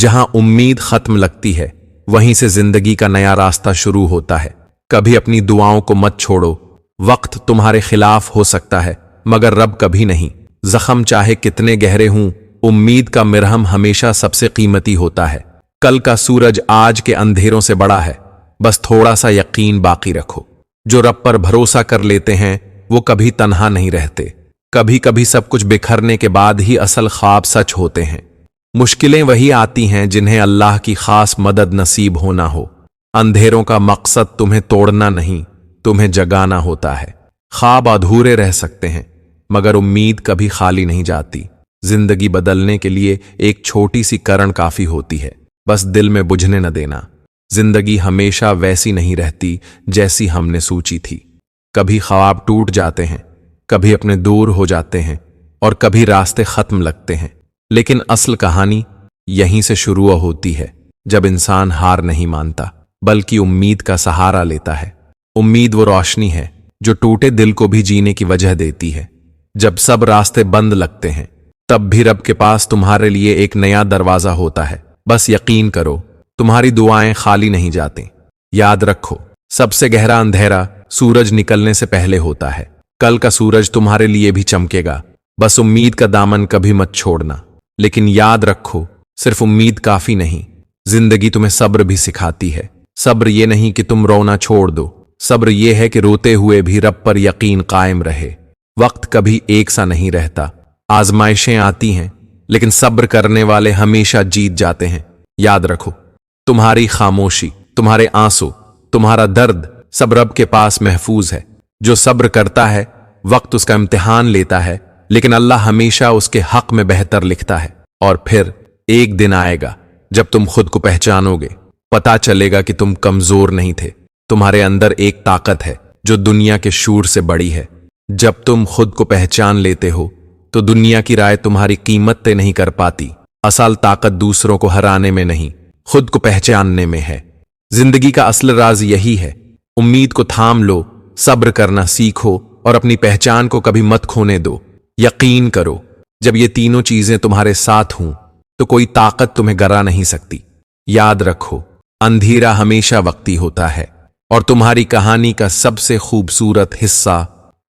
जहां उम्मीद खत्म लगती है वहीं से जिंदगी का नया रास्ता शुरू होता है। कभी अपनी दुआओं को मत छोड़ो। वक्त तुम्हारे खिलाफ हो सकता है मगर रब कभी नहीं। जख्म चाहे कितने गहरे हों, उम्मीद का मिरहम हमेशा सबसे कीमती होता है। कल का सूरज आज के अंधेरों से बड़ा है, बस थोड़ा सा यकीन बाकी रखो। जो रब पर भरोसा कर लेते हैं वो कभी तन्हा नहीं रहते। कभी कभी सब कुछ बिखरने के बाद ही असल ख्वाब सच होते हैं। मुश्किलें वही आती हैं जिन्हें अल्लाह की खास मदद नसीब होना हो। अंधेरों का मकसद तुम्हें तोड़ना नहीं, तुम्हें जगाना होता है। ख्वाब अधूरे रह सकते हैं मगर उम्मीद कभी खाली नहीं जाती। जिंदगी बदलने के लिए एक छोटी सी करण काफी होती है, बस दिल में बुझने न देना। जिंदगी हमेशा वैसी नहीं रहती जैसी हमने सोची थी। कभी ख्वाब टूट जाते हैं, कभी अपने दूर हो जाते हैं और कभी रास्ते खत्म लगते हैं। लेकिन असल कहानी यहीं से शुरू होती है, जब इंसान हार नहीं मानता बल्कि उम्मीद का सहारा लेता है। उम्मीद वो रोशनी है जो टूटे दिल को भी जीने की वजह देती है। जब सब रास्ते बंद लगते हैं तब भी रब के पास तुम्हारे लिए एक नया दरवाजा होता है। बस यकीन करो, तुम्हारी दुआएं खाली नहीं जाती। याद रखो, सबसे गहरा अंधेरा सूरज निकलने से पहले होता है। कल का सूरज तुम्हारे लिए भी चमकेगा। बस उम्मीद का दामन कभी मत छोड़ना। लेकिन याद रखो, सिर्फ उम्मीद काफी नहीं, जिंदगी तुम्हें सब्र भी सिखाती है। सब्र ये नहीं कि तुम रोना छोड़ दो, सब्र ये है कि रोते हुए भी रब पर यकीन कायम रहे। वक्त कभी एक सा नहीं रहता। आजमाइशें आती हैं लेकिन सब्र करने वाले हमेशा जीत जाते हैं। याद रखो, तुम्हारी खामोशी, तुम्हारे आंसू, तुम्हारा दर्द सब रब के पास महफूज है। जो सब्र करता है वक्त उसका इम्तिहान लेता है, लेकिन अल्लाह हमेशा उसके हक में बेहतर लिखता है। और फिर एक दिन आएगा जब तुम खुद को पहचानोगे। पता चलेगा कि तुम कमजोर नहीं थे, तुम्हारे अंदर एक ताकत है जो दुनिया के शूर से बड़ी है। जब तुम खुद को पहचान लेते हो तो दुनिया की राय तुम्हारी कीमत तय नहीं कर पाती। असल ताकत दूसरों को हराने में नहीं, खुद को पहचानने में है। जिंदगी का असल राज यही है। उम्मीद को थाम लो, सब्र करना सीखो और अपनी पहचान को कभी मत खोने दो। यकीन करो, जब ये तीनों चीजें तुम्हारे साथ हों तो कोई ताकत तुम्हें गिरा नहीं सकती। याद रखो, अंधेरा हमेशा वक्ती होता है और तुम्हारी कहानी का सबसे खूबसूरत हिस्सा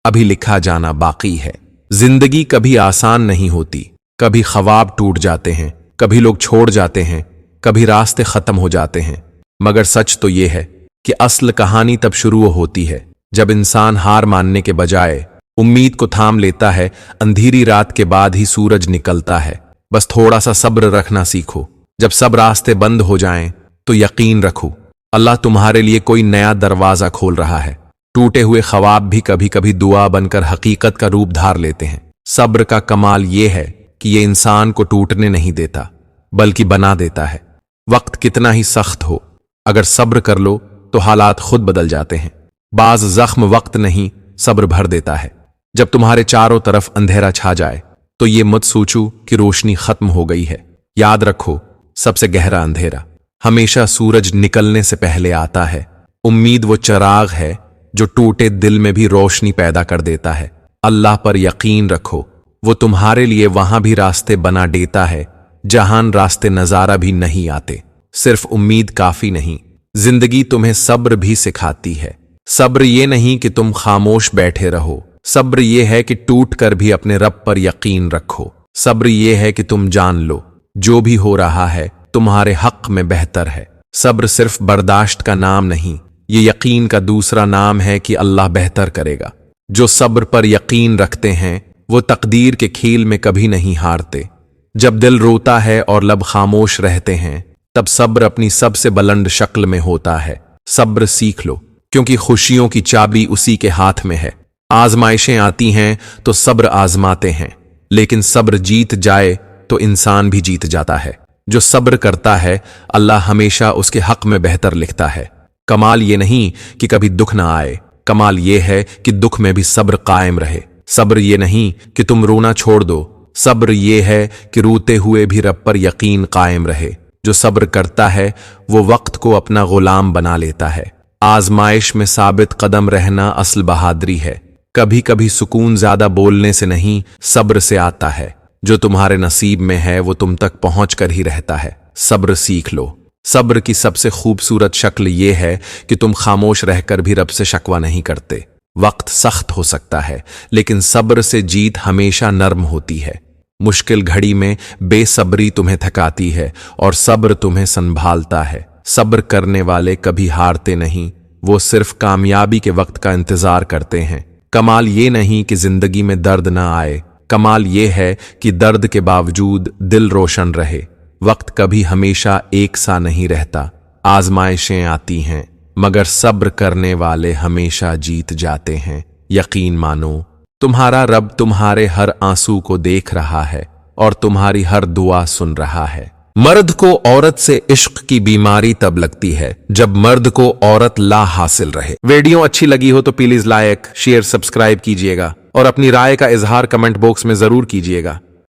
अभी लिखा जाना बाकी है। जिंदगी कभी आसान नहीं होती। कभी ख्वाब टूट जाते हैं, कभी लोग छोड़ जाते हैं, कभी रास्ते खत्म हो जाते हैं। मगर सच तो यह है कि असल कहानी तब शुरू होती है जब इंसान हार मानने के बजाय उम्मीद को थाम लेता है। अंधेरी रात के बाद ही सूरज निकलता है। बस थोड़ा सा सब्र रखना सीखो। जब सब रास्ते बंद हो जाएं तो यकीन रखो, अल्लाह तुम्हारे लिए कोई नया दरवाजा खोल रहा है। टूटे हुए ख्वाब भी कभी कभी दुआ बनकर हकीकत का रूप धार लेते हैं। सब्र का कमाल यह है कि यह इंसान को टूटने नहीं देता बल्कि बना देता है। वक्त कितना ही सख्त हो, अगर सब्र कर लो तो हालात खुद बदल जाते हैं। बाज जख्म वक्त नहीं, सब्र भर देता है। जब तुम्हारे चारों तरफ अंधेरा छा जाए तो ये मत सोचो कि रोशनी खत्म हो गई है। याद रखो, सबसे गहरा अंधेरा हमेशा सूरज निकलने से पहले आता है। उम्मीद वो चिराग है जो टूटे दिल में भी रोशनी पैदा कर देता है। अल्लाह पर यकीन रखो, वो तुम्हारे लिए वहां भी रास्ते बना देता है जहां रास्ते नजारा भी नहीं आते। सिर्फ उम्मीद काफी नहीं, जिंदगी तुम्हें सब्र भी सिखाती है। सब्र ये नहीं कि तुम खामोश बैठे रहो, सब्र ये है कि टूट कर भी अपने रब पर यकीन रखो। सब्र ये है कि तुम जान लो जो भी हो रहा है तुम्हारे हक में बेहतर है। सब्र सिर्फ बर्दाश्त का नाम नहीं, ये यकीन का दूसरा नाम है कि अल्लाह बेहतर करेगा। जो सब्र पर यकीन रखते हैं वो तकदीर के खेल में कभी नहीं हारते। जब दिल रोता है और लब खामोश रहते हैं तब सब्र अपनी सबसे बुलंद शक्ल में होता है। सब्र सीख लो, क्योंकि खुशियों की चाबी उसी के हाथ में है। आजमाइशें आती हैं तो सब्र आजमाते हैं, लेकिन सब्र जीत जाए तो इंसान भी जीत जाता है। जो सब्र करता है अल्लाह हमेशा उसके हक में बेहतर लिखता है। कमाल ये नहीं कि कभी दुख ना आए, कमाल ये है कि दुख में भी सब्र कायम रहे। सब्र ये नहीं कि तुम रोना छोड़ दो, सब्र ये है कि रोते हुए भी रब पर यकीन कायम रहे। जो सब्र करता है वो वक्त को अपना गुलाम बना लेता है। आजमाइश में साबित कदम रहना असल बहादुरी है। कभी कभी सुकून ज्यादा बोलने से नहीं, सब्र से आता है। जो तुम्हारे नसीब में है वो तुम तक पहुंच कर ही रहता है। सब्र सीख लो। सब्र की सबसे खूबसूरत शक्ल ये है कि तुम खामोश रहकर भी रब से शकवा नहीं करते। वक्त सख्त हो सकता है, लेकिन सब्र से जीत हमेशा नर्म होती है। मुश्किल घड़ी में बेसब्री तुम्हें थकाती है और सब्र तुम्हें संभालता है। सब्र करने वाले कभी हारते नहीं, वो सिर्फ कामयाबी के वक्त का इंतजार करते हैं। कमाल ये नहीं कि जिंदगी में दर्द ना आए, कमाल ये है कि दर्द के बावजूद दिल रोशन रहे। वक्त कभी हमेशा एक सा नहीं रहता, आजमाइशें आती हैं, मगर सब्र करने वाले हमेशा जीत जाते हैं। यकीन मानो, तुम्हारा रब तुम्हारे हर आंसू को देख रहा है और तुम्हारी हर दुआ सुन रहा है। मर्द को औरत से इश्क की बीमारी तब लगती है जब मर्द को औरत ला हासिल रहे। वीडियो अच्छी लगी हो तो प्लीज लाइक, शेयर, सब्सक्राइब कीजिएगा और अपनी राय का इजहार कमेंट बॉक्स में जरूर कीजिएगा।